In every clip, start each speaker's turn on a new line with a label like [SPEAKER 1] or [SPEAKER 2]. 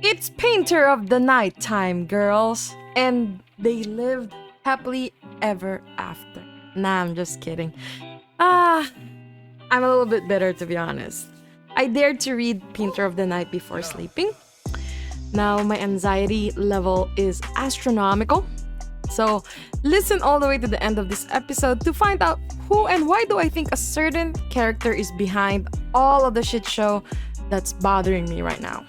[SPEAKER 1] It's Painter of the Night time, girls. And they lived happily ever after. Nah, I'm just kidding. I'm a little bit bitter, to be honest. I dared to read Painter of the Night before sleeping. Now my anxiety level is astronomical. So listen all the way to the end of this episode to find out who and why do I think a certain character is behind all of the shit show that's bothering me right now.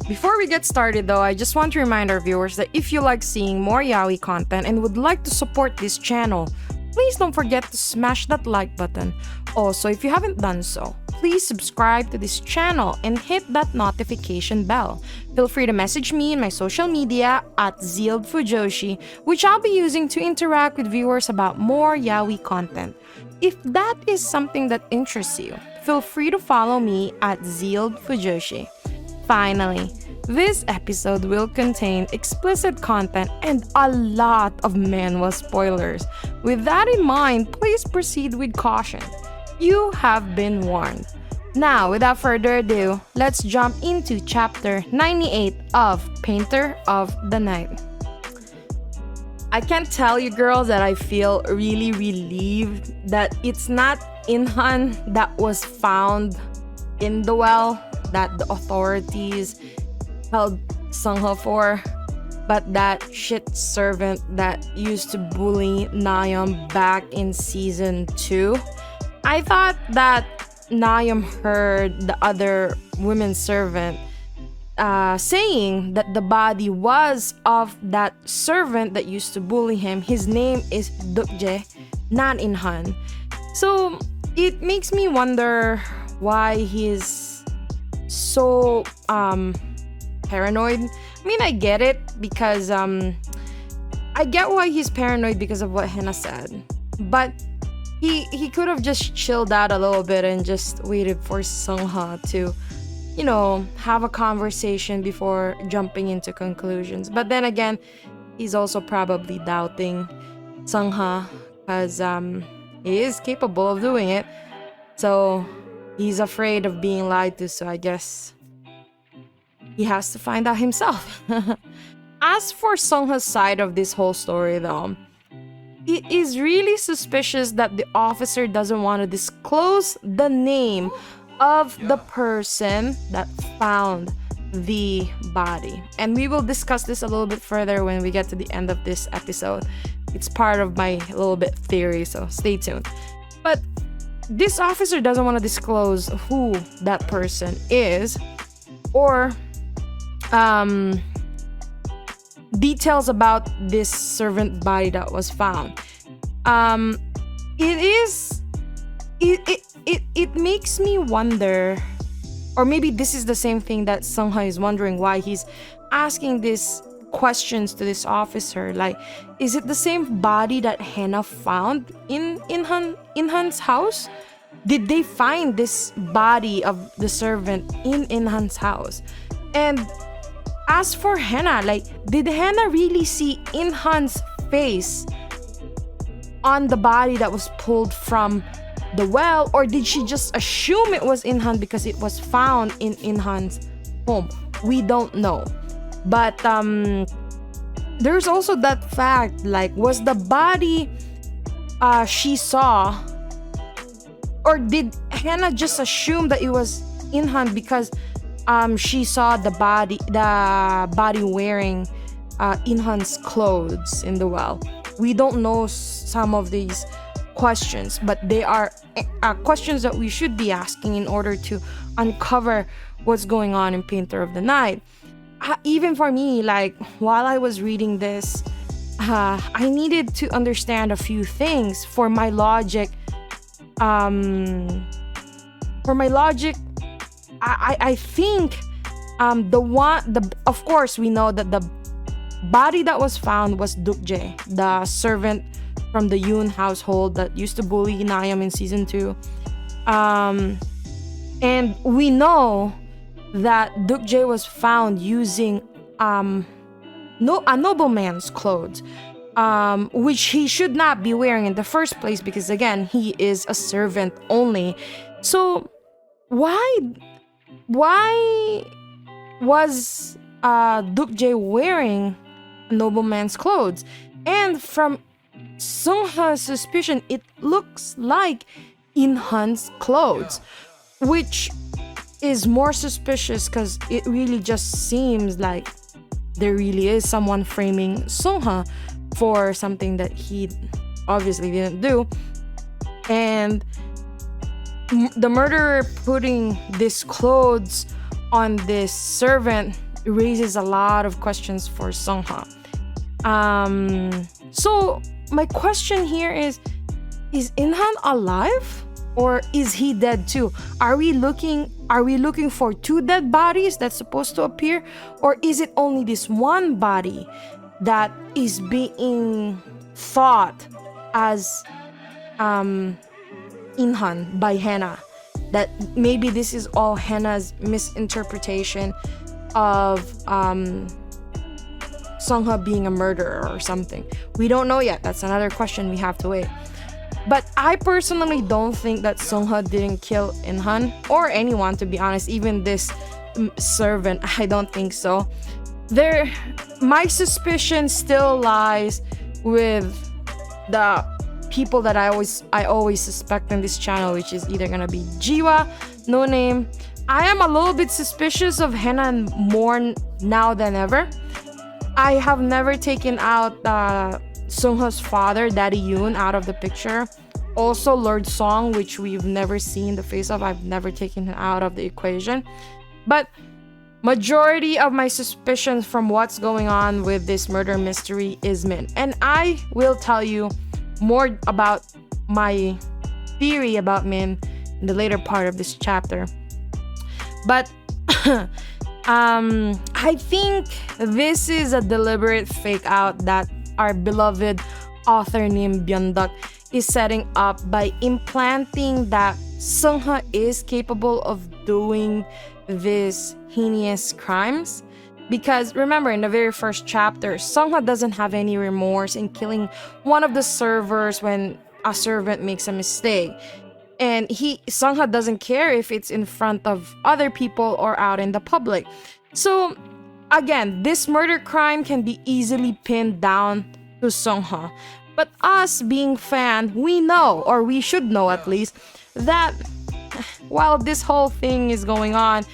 [SPEAKER 1] Before we get started though, I just want to remind our viewers that if you like seeing more yaoi content and would like to support this channel, please don't forget to smash that like button. Also, if you haven't done so, please subscribe to this channel and hit that notification bell. Feel free to message me in my social media at ZEALED FUJOSHI, which I'll be using to interact with viewers about more yaoi content. If that is something that interests you, feel free to follow me at ZEALED FUJOSHI. Finally, this episode will contain explicit content and a lot of manhwa spoilers. With that in mind, please proceed with caution. You have been warned. Now, without further ado, let's jump into chapter 98 of Painter of the Night. I can't tell you girls that I feel really relieved that it's not Inhan that was found in the well that the authorities held Seungho for, but that shit servant that used to bully Nayam back in season 2. I thought that Nayam heard the other women servant saying that the body was of that servant that used to bully him. His name is Dukje, not Inhan. So it makes me wonder why he's so paranoid. I mean, I get it because I get why he's paranoid because of what Hina said, but he could have just chilled out a little bit and just waited for Seungho to, you know, have a conversation before jumping into conclusions. But then again, he's also probably doubting Seungho because he is capable of doing it. So he's afraid of being lied to, so I guess he has to find out himself. As for Seungho's side of this whole story though, it is really suspicious that the officer doesn't want to disclose the name of the person that found the body. And we will discuss this a little bit further when we get to the end of this episode. It's part of my little bit theory, so stay tuned. But this officer doesn't want to disclose who that person is or details about this servant body that was found. It makes me wonder, or maybe this is the same thing that Seungho is wondering, why he's asking these questions to this officer. Like, is it the same body that Hena found in Inhan's house? Did they find this body of the servant in Inhan's house? And as for Hena, like, did Hena really see Inhan's face on the body that was pulled from the well, or did she just assume it was Inhan because it was found in Inhan's home? We don't know. But there's also that fact, like, was the body she saw, or did Hena just assume that it was Inhan because she saw the body wearing Inhan's clothes in the well? We don't know some of these questions, but they are questions that we should be asking in order to uncover what's going on in Painter of the Night. Even for me, like, while I was reading this, I needed to understand a few things for my logic. I think of course we know that the body that was found was Dukje, the servant from the Yoon household that used to bully Nayam in season 2. And we know that Dukje was found using a nobleman's clothes, which he should not be wearing in the first place because, again, he is a servant only. So why was Dukjae wearing a nobleman's clothes? And from Seungho's suspicion, it looks like In-han's clothes, which is more suspicious because it really just seems like there really is someone framing Seungho for something that he obviously didn't do. And the murderer putting these clothes on this servant raises a lot of questions for Seungho. So my question here is In-han alive or is he dead too? Are we looking for two dead bodies that's supposed to appear, or is it only this one body that is being thought as In-han by Hana? That maybe this is all Hana's misinterpretation of Seungho being a murderer or something. We don't know yet. That's another question we have to wait. But I personally don't think that Seungho didn't kill In-han or anyone, to be honest, even this servant. I don't think so. My suspicion still lies with the people that I always suspect in this channel, which is either gonna be Jiwa, No Name. I am a little bit suspicious of Hana more now than ever. I have never taken out Seungho's father, Daddy Yoon, out of the picture. Also Lord Song, which we've never seen the face of, I've never taken him out of the equation. But majority of my suspicions from what's going on with this murder mystery is Min. And I will tell you more about my theory about Min in the later part of this chapter. But I think this is a deliberate fake out that our beloved author named Byeonduck is setting up by implanting that Seungho is capable of doing these heinous crimes. Because remember, in the very first chapter, Seungho doesn't have any remorse in killing one of the servers when a servant makes a mistake. And Seungho doesn't care if it's in front of other people or out in the public. So again, this murder crime can be easily pinned down to Seungho. But us being fan, we know, or we should know at least, that while this whole thing is going on,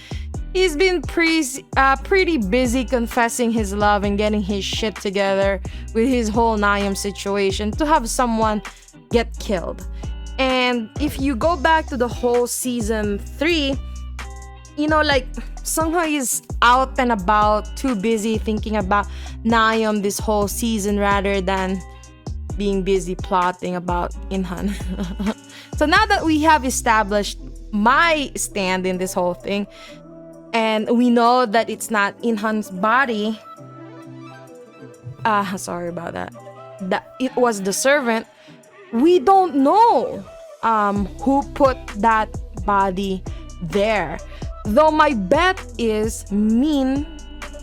[SPEAKER 1] he's been pretty busy confessing his love and getting his shit together with his whole Nayam situation to have someone get killed. And if you go back to the whole season 3, you know, like, Seungho is out and about, too busy thinking about Nayam this whole season rather than being busy plotting about In-han. So now that we have established my stand in this whole thing, and we know that it's not In-han's body, sorry about that, that it was the servant, we don't know who put that body there. Though my bet is Min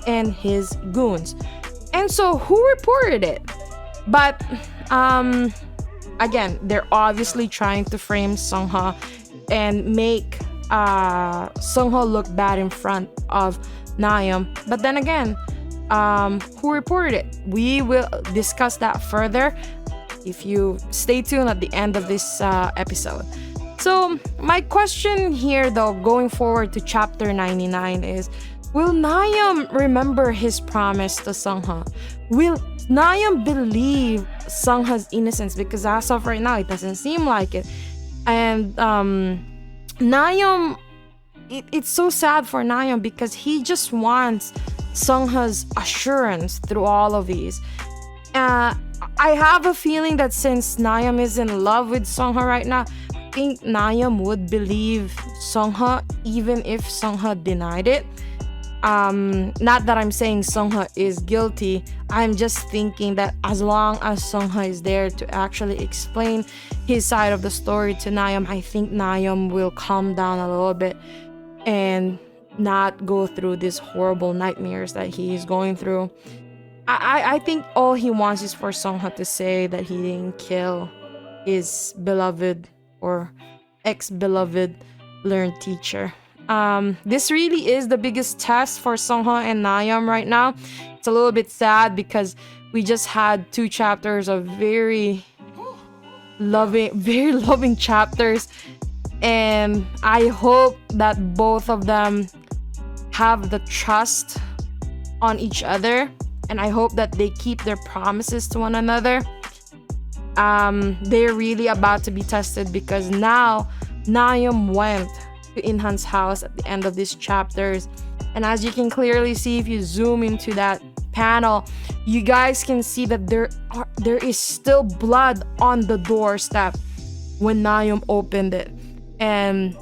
[SPEAKER 1] and his goons. And so who reported it? But again, they're obviously trying to frame Seungho and make Seungho look bad in front of Nayam. But then again, who reported it? We will discuss that further if you stay tuned at the end of this episode. So my question here, though, going forward to chapter 99 is, will Nayam remember his promise to Seungho? Will Nayam believe Seungho's innocence? Because as of right now, it doesn't seem like it. And Nayam, it's so sad for Nayam because he just wants Seungho's assurance through all of these. I have a feeling that since Nayam is in love with Seungho right now, I think Nayam would believe Seungho even if Seungho denied it. Not that I'm saying Seungho is guilty. I'm just thinking that as long as Seungho is there to actually explain his side of the story to Nayam, I think Nayam will calm down a little bit and not go through these horrible nightmares that he is going through. I think all he wants is for Seungho to say that he didn't kill his beloved or ex-beloved learned teacher. This really is the biggest test for Seungho and Nayam right now. It's a little bit sad because we just had 2 chapters of very loving chapters, and I hope that both of them have the trust on each other, and I hope that they keep their promises to one another. They're really about to be tested because now Nayam went to Inhan's house at the end of these chapters, and as you can clearly see if you zoom into that panel, you guys can see that there is still blood on the doorstep when Nayam opened it, and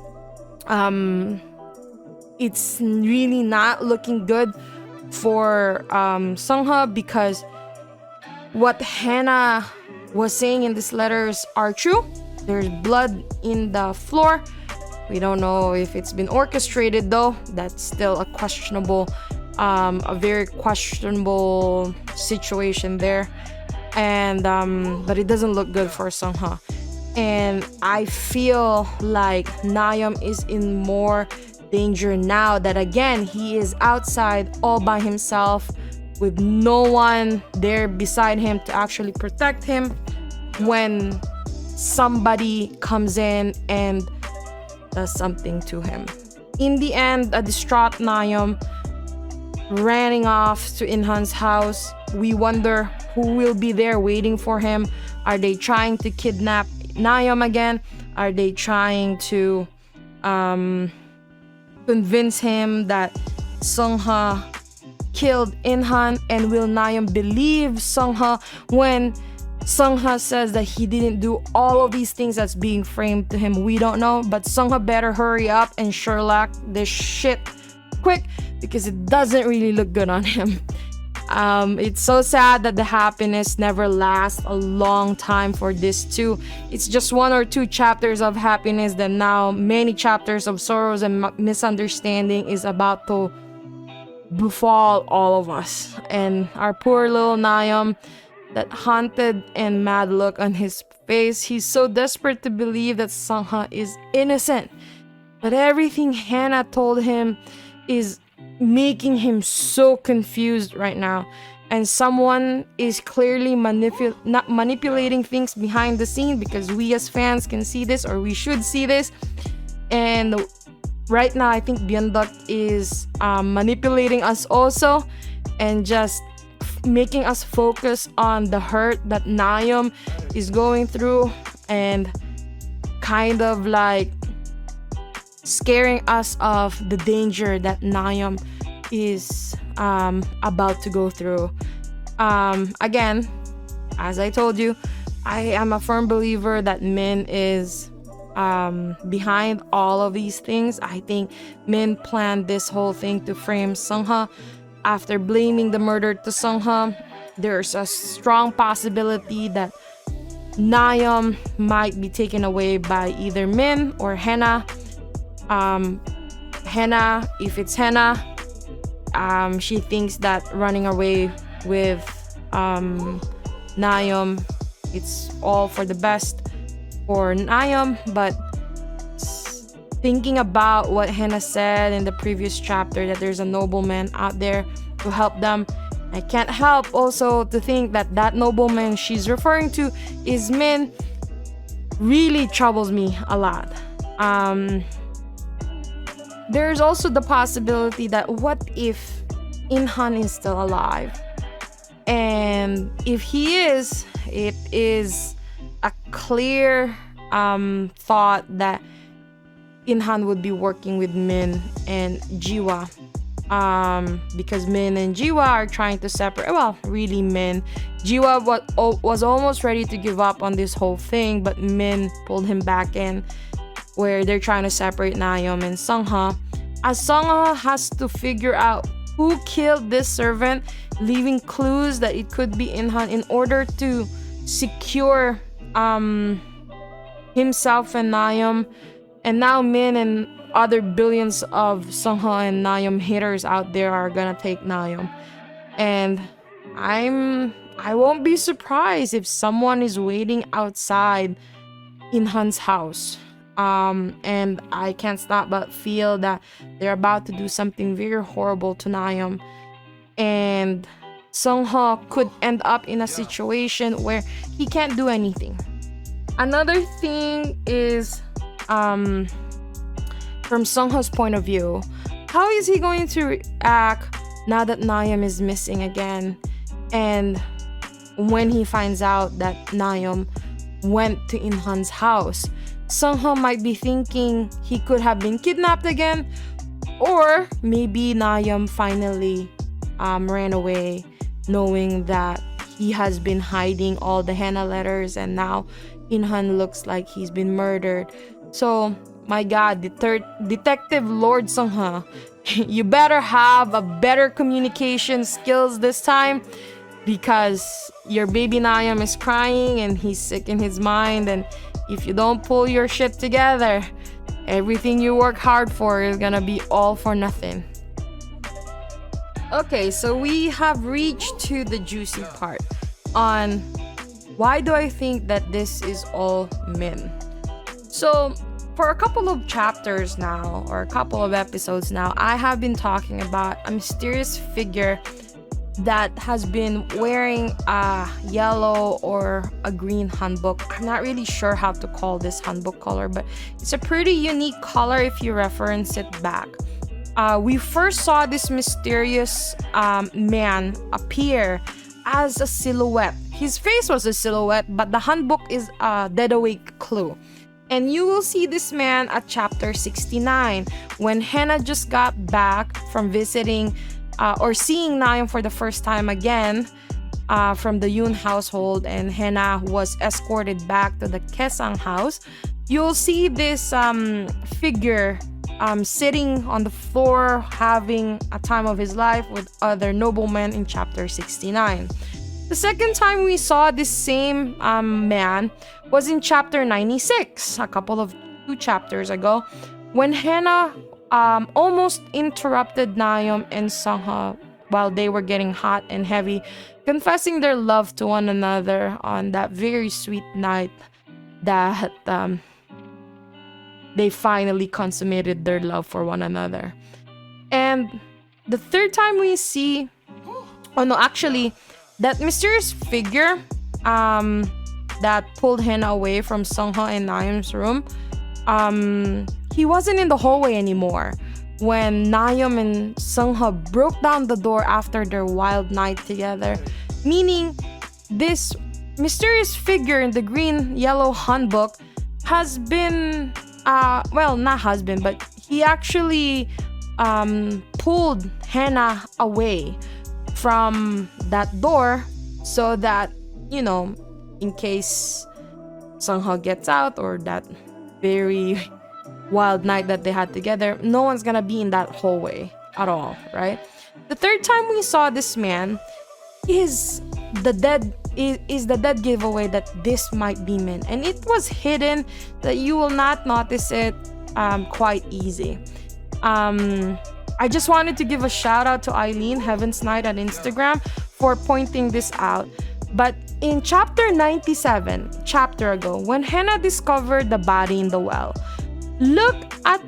[SPEAKER 1] it's really not looking good for Seungho, because what Hannah was saying in these letters are true. There's blood in the floor. We don't know if it's been orchestrated though. That's still a very questionable situation there. And but it doesn't look good for Seungho. And I feel like Nayam is in more danger now that again he is outside all by himself with no one there beside him to actually protect him when somebody comes in and does something to him. In the end, a distraught Nayam running off to Inhan's house. We wonder who will be there waiting for him. Are they trying to kidnap Nayam again? Are they trying to convince him that Seungho killed Inhan? And will Nayam believe Seungho when Seungho says that he didn't do all of these things that's being framed to him? We don't know, but Seungho better hurry up and Sherlock this shit quick because it doesn't really look good on him. It's so sad that the happiness never lasts a long time for this too. It's just 1 or 2 chapters of happiness, that now many chapters of sorrows and misunderstanding is about to befall all of us. And our poor little Nayam, that haunted and mad look on his face, he's so desperate to believe that Seungho is innocent. But everything Hannah told him is making him so confused right now, and someone is clearly not manipulating things behind the scene, because we as fans can see this, or we should see this. And right now I think Byeonduck is manipulating us also, and just making us focus on the hurt that Nayam is going through, and kind of like scaring us of the danger that Nayam is about to go through. Again, as I told you, I am a firm believer that Min is behind all of these things. I think Min planned this whole thing to frame Seungho. After blaming the murder to Seungho, there's a strong possibility that Nayam might be taken away by either Min or Hannah. Hannah, if it's Hannah, she thinks that running away with Nayam, it's all for the best for Nayam. But thinking about what Hannah said in the previous chapter, that there's a nobleman out there to help them, I can't help also to think that that nobleman she's referring to is Min. Really troubles me a lot. There's also the possibility that what if Inhan is still alive? And if he is, it is a clear thought that Inhan would be working with Min and Jiwa. Because Min and Jiwa are trying to separate. Well, really Min. Jiwa was almost ready to give up on this whole thing, but Min pulled him back in, where they're trying to separate Nayam and Seungho. As Seungho has to figure out who killed this servant, leaving clues that it could be Inhan in order to secure himself and Nayam. And now Min and other billions of Seungho and Nayam haters out there are gonna take Nayam. And I won't be surprised if someone is waiting outside Inhan's house. And I can't stop but feel that they're about to do something very horrible to Nayam. And Seung-ho could end up in a situation where he can't do anything. Another thing is, from Seung-ho's point of view, how is he going to react now that Nayam is missing again? And when he finds out that Nayam went to In-han's house, Seung-ho might be thinking he could have been kidnapped again, or maybe Nayam finally ran away, knowing that he has been hiding all the henna letters, and now In-han looks like he's been murdered. So, my God, Detective Lord Seung-ho, you better have a better communication skills this time, because your baby Nayam is crying and he's sick in his mind, and if you don't pull your shit together, everything you work hard for is gonna be all for nothing. Okay, so we have reached to the juicy part on why do I think that this is all Min. So for a couple of chapters now, or a couple of episodes now, I have been talking about a mysterious figure that has been wearing a yellow or a green hanbok. I'm not really sure how to call this hanbok color, but it's a pretty unique color if you reference it back. We first saw this mysterious man appear as a silhouette. His face was a silhouette, but the hanbok is a dead awake clue. And you will see this man at chapter 69 when Hena just got back from visiting or seeing Nayam for the first time again from the Yoon household, and Hena was escorted back to the Kesang house. You'll see this figure sitting on the floor having a time of his life with other noblemen in chapter 69. The second time we saw this same man was in chapter 96, a couple of 2 chapters ago, when Hena almost interrupted Nayam and Seungho while they were getting hot and heavy, confessing their love to one another on that very sweet night that they finally consummated their love for one another. And the third time we see, that mysterious figure that pulled Hena away from Seungho and Nayam's room, he wasn't in the hallway anymore when Nayam and Seungho broke down the door after their wild night together, meaning this mysterious figure in the green-yellow hanbok has been, but he actually pulled Hena away from that door so that, in case Seungho gets out, or that very wild night that they had together, no one's gonna be in that hallway at all, right? The third time we saw this man is the dead giveaway that this might be Min, and it was hidden that you will not notice it quite easy. I just wanted to give a shout out to Eileen Heaven's Night on Instagram for pointing this out. But in chapter 97, chapter ago, when Hena discovered the body in the well, look at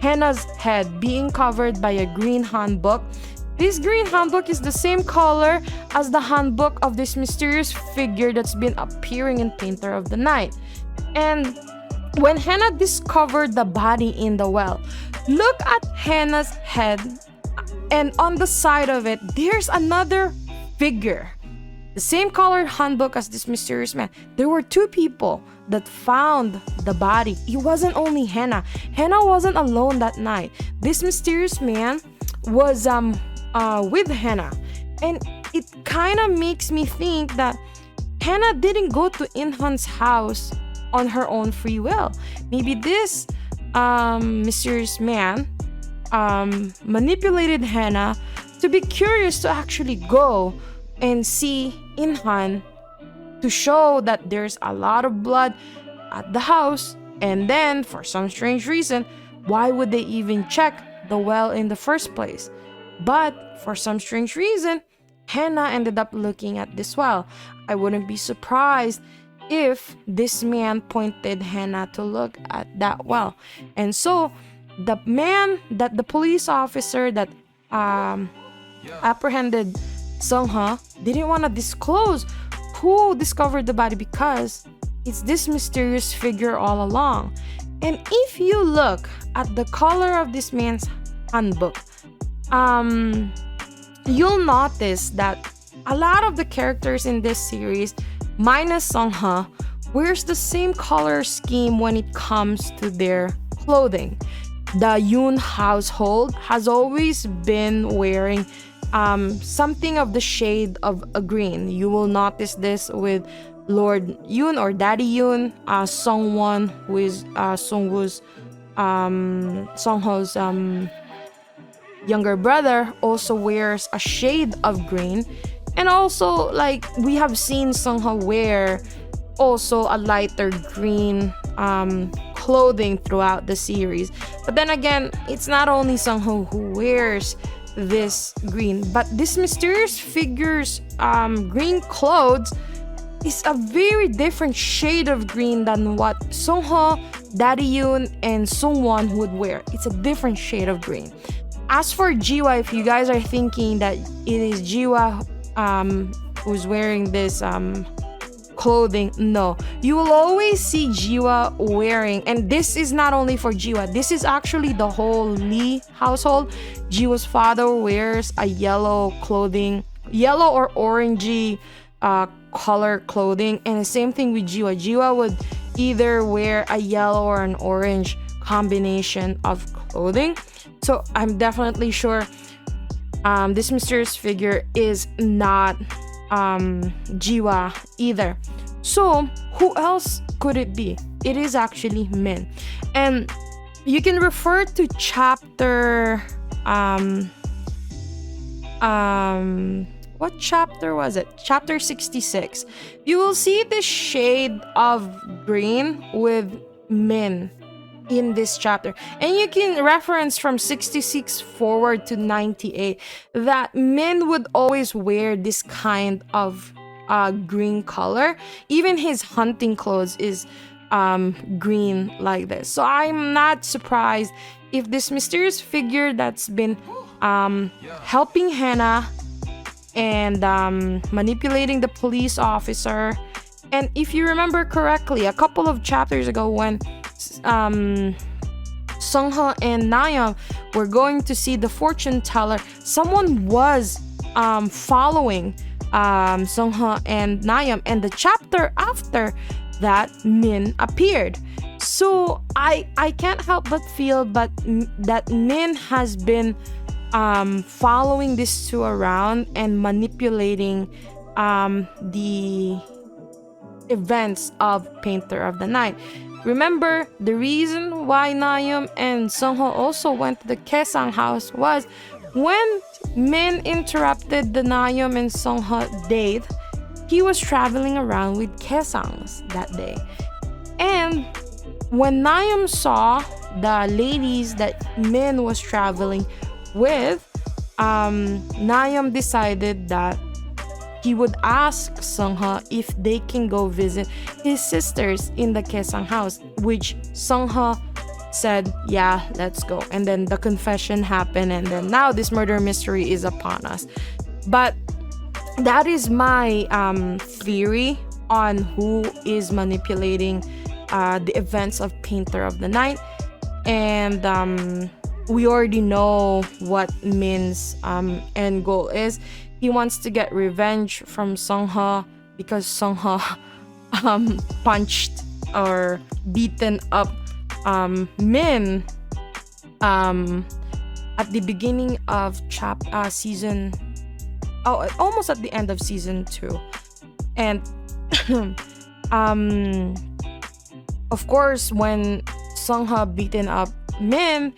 [SPEAKER 1] Hena's head being covered by a green hanbok. This green hanbok is the same color as the hanbok of this mysterious figure that's been appearing in Painter of the Night. And when Hena discovered the body in the well, look at Hena's head, and on the side of it, there's another figure. The same colored hanbok as this mysterious man. There were 2 people that found the body. It wasn't only Hena. Hena wasn't alone that night. This mysterious man was with Hena. And it kind of makes me think that Hena didn't go to In-han's house on her own free will. Maybe this mysterious man manipulated Hena to be curious to actually go and see In-han, to show that there's a lot of blood at the house, and then for some strange reason, why would they even check the well in the first place? But for some strange reason, Hena ended up looking at this well. I wouldn't be surprised if this man pointed Hannah to look at that well. And so the man, that the police officer that apprehended Seung-ho, didn't want to disclose who discovered the body because it's this mysterious figure all along. And if you look at the color of this man's handbook, you'll notice that a lot of the characters in this series, minus Seung-ho, wears the same color scheme when it comes to their clothing. The Yoon household has always been wearing something of the shade of a green. You will notice this with Lord Yoon or Daddy Yoon, Sungwon, who is Seungho's younger brother, also wears a shade of green. And also, like, we have seen Seungho wear also a lighter green clothing throughout the series. But then again, it's not only Seungho who wears this green, but this mysterious figure's green clothes is a very different shade of green than what Seungho, Daddy Yoon, and Sungwon would wear. It's a different shade of green. As for Jiwa, if you guys are thinking that it is Jiwa who's wearing this clothing, no. You will always see Jiwa wearing, and this is not only for Jiwa, this is actually the whole Lee household. Jiwa's father wears a yellow clothing, yellow or orangey color clothing, and the same thing with Jiwa. Jiwa would either wear a yellow or an orange combination of clothing. So I'm definitely sure this mysterious figure is not Jiwa either. So who else could it be? It is actually Min. And you can refer to chapter what chapter was it? Chapter 66. You will see this shade of green with Min in this chapter, and you can reference from 66 forward to 98 that Min would always wear this kind of green color. Even his hunting clothes is green like this. So I'm not surprised if this mysterious figure that's been helping Hannah and manipulating the police officer. And if you remember correctly, a couple of chapters ago when Seungho and Nayam were going to see the fortune teller, someone was following Seungho and Nayam, and the chapter after that, Min appeared. So I can't help but feel that Min has been following these two around and manipulating the events of Painter of the Night. Remember, the reason why Nayam and Seungho also went to the Kaesang house was when Min interrupted the Nayam and Seungho date. He was traveling around with Kaesangs that day. And when Nayam saw the ladies that Min was traveling with, Nayam decided that he would ask Seungho if they can go visit his sisters in the Kaesang house, which Seungho said, yeah, let's go. And then the confession happened, and then now this murder mystery is upon us. But that is my theory on who is manipulating the events of Painter of the Night. And we already know what Min's end goal is. He wants to get revenge from Seungho because Seungho punched or beaten up Min at the beginning of season, almost at the end of season 2. And of course, when Seungho beaten up Min,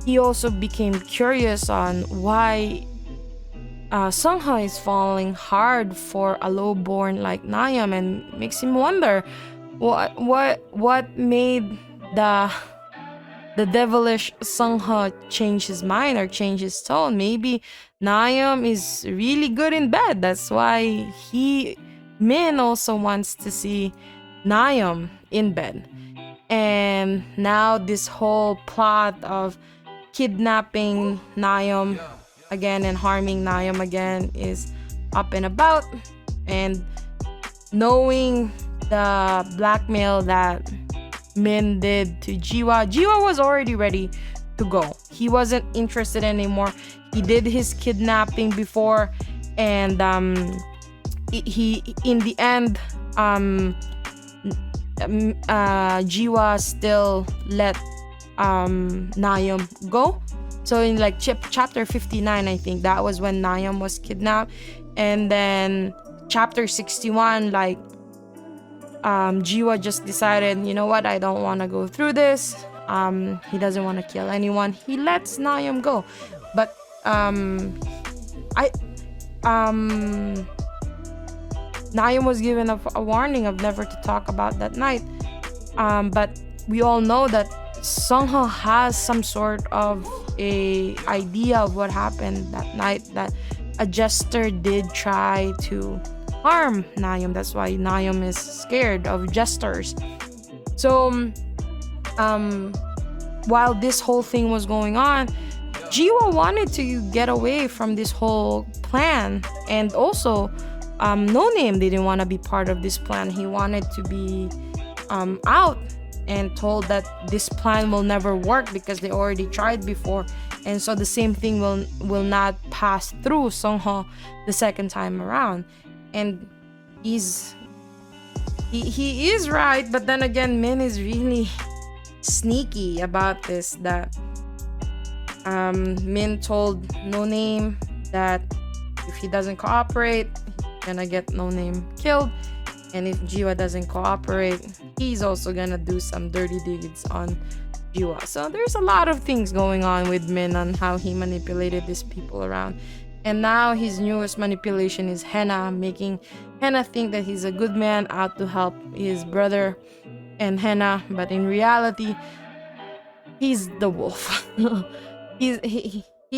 [SPEAKER 1] he also became curious on why Seungho is falling hard for a lowborn like Nayam, and makes him wonder what made the devilish Seungho change his mind or change his tone. Maybe Nayam is really good in bed. That's why Min also wants to see Nayam in bed. And now this whole plot of kidnapping Nayam again and harming Nayam again is up and about. And knowing the blackmail that Min did to Jiwa was already ready to go. He wasn't interested anymore. He did his kidnapping before, and he in the end Jiwa still let Nayam go. So in like chapter 59, I think that was when Nayam was kidnapped. And then chapter 61, like Jiwa just decided, you know what, I don't want to go through this. He doesn't want to kill anyone. He lets Nayam go. But Nayam was given a warning of never to talk about that night. But we all know that Seungho has some sort of a idea of what happened that night, that a jester did try to harm Nayam. That's why Nayam is scared of jesters. So while this whole thing was going on, Jiwa wanted to get away from this whole plan. And also No Name didn't want to be part of this plan. He wanted to be out, and told that this plan will never work because they already tried before, and so the same thing will not pass through Seungho the second time around. And he is right, but then again, Min is really sneaky about this. That Min told No Name that if he doesn't cooperate, he's gonna get No Name killed. And if Jiwa doesn't cooperate, he's also gonna do some dirty deeds on Jiwa. So there's a lot of things going on with Min on how he manipulated these people around. And now his newest manipulation is Henna, making Henna think that he's a good man out to help his brother and Henna. But in reality, he's the wolf. He's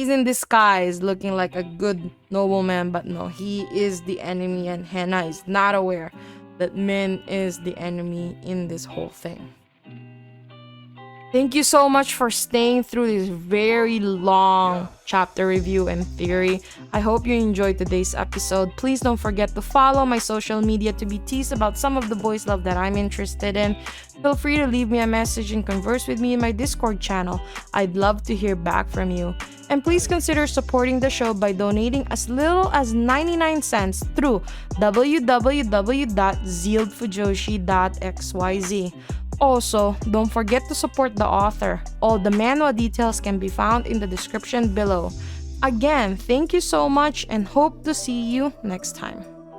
[SPEAKER 1] in disguise, looking like a good nobleman, but no, he is the enemy, and Henna is not aware that Min is the enemy in this whole thing. Thank you so much for staying through this very long chapter review and theory. I hope you enjoyed today's episode. Please don't forget to follow my social media to be teased about some of the boys' love that I'm interested in. Feel free to leave me a message and converse with me in my Discord channel. I'd love to hear back from you. And please consider supporting the show by donating as little as 99 cents through www.zealedfujoshi.xyz. Also, don't forget to support the author. All the manhwa details can be found in the description below. Again, thank you so much and hope to see you next time.